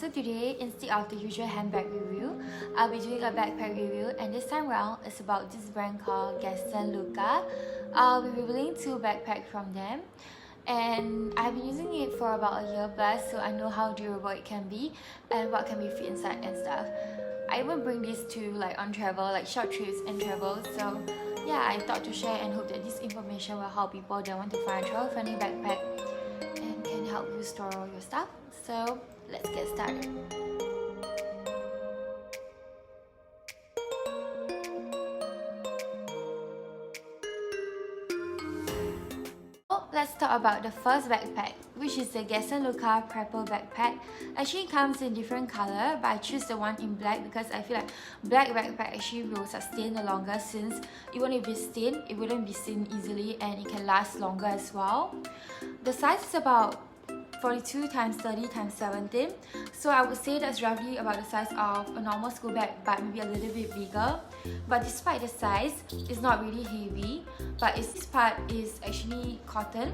So today, instead of the usual handbag review, I'll be doing a backpack review, and this time round it's about this brand called GASTON LUGA. I'll be reviewing 2 backpacks from them, and I've been using it for about a year plus, so I know how durable it can be and what can be fit inside and stuff. I even bring this to on travel, like short trips and travel. So yeah, I thought to share and hope that this information will help people that want to find a travel-friendly backpack and can help you store all your stuff. So let's get started. Let's talk about the first backpack, which is the GASTON LUGA Prepper backpack. Actually, it comes in different color, but I choose the one in black because I feel like black backpack actually will sustain the longer, since even if it's thin, it wouldn't be seen easily and it can last longer as well. The size is about 42 x 30 x 17, so I would say that's roughly about the size of a normal school bag, but maybe a little bit bigger. But despite the size, it's not really heavy, but this part is actually cotton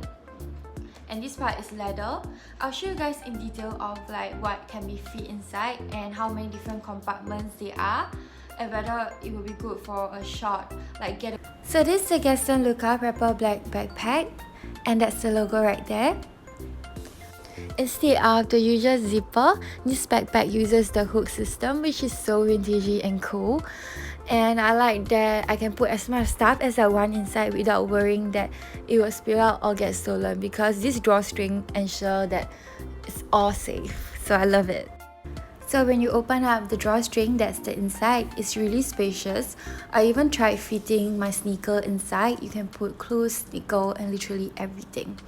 and this part is leather. I'll show you guys in detail of what can be fit inside and how many different compartments there are, and whether it will be good for a short getaway. So this is the GASTON LUGA Prepper Black backpack, and that's the logo right there. Instead of the usual zipper, this backpack uses the hook system, which is so vintagey and cool. And I like that I can put as much stuff as I want inside without worrying that it will spill out or get stolen, because this drawstring ensures that it's all safe. So I love it. So when you open up the drawstring, that's the inside, it's really spacious. I even tried fitting my sneaker inside. You can put clothes, sneaker, and literally everything.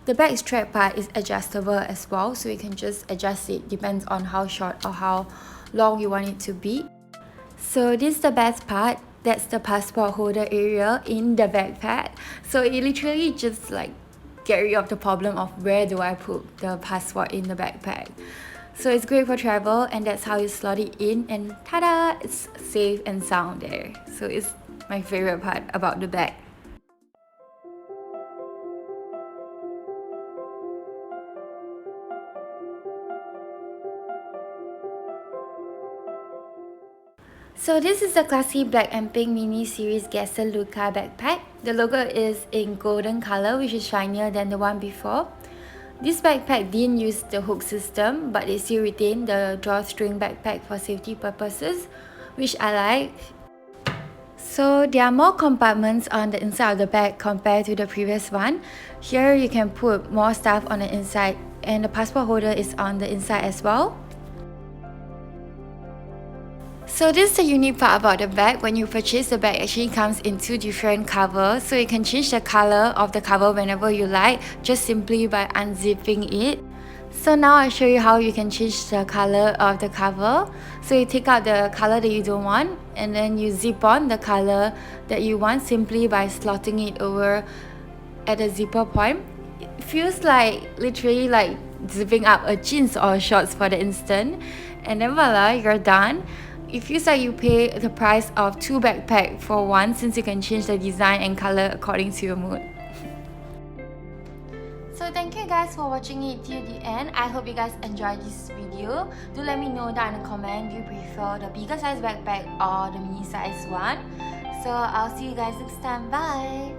The back strap part is adjustable as well, so you can just adjust it, depends on how short or how long you want it to be. So this is the best part, that's the passport holder area in the backpack. So it literally just get rid of the problem of where do I put the passport in the backpack. So it's great for travel, and that's how you slot it in, and ta-da! It's safe and sound there. So it's my favorite part about the bag. So this is the classy black and pink mini series GASTON LUGA backpack. The logo is in golden color, which is shinier than the one before. This backpack didn't use the hook system, but it still retained the drawstring backpack for safety purposes, which I like. So there are more compartments on the inside of the bag compared to the previous one. Here you can put more stuff on the inside, and the passport holder is on the inside as well. So this is the unique part about the bag. When you purchase the bag, it actually comes in 2 different covers, so you can change the color of the cover whenever you like, just simply by unzipping it. So now I'll show you how you can change the color of the cover. So you take out the color that you don't want, and then you zip on the color that you want simply by slotting it over at the zipper point. It feels literally like zipping up a jeans or shorts for the instant, and then voila, you're done. It feels like you pay the price of 2 backpacks for one, since you can change the design and color according to your mood. So thank you guys for watching it till the end. I hope you guys enjoyed this video. Do let me know down in the comment, do you prefer the bigger size backpack or the mini size one? So I'll see you guys next time. Bye!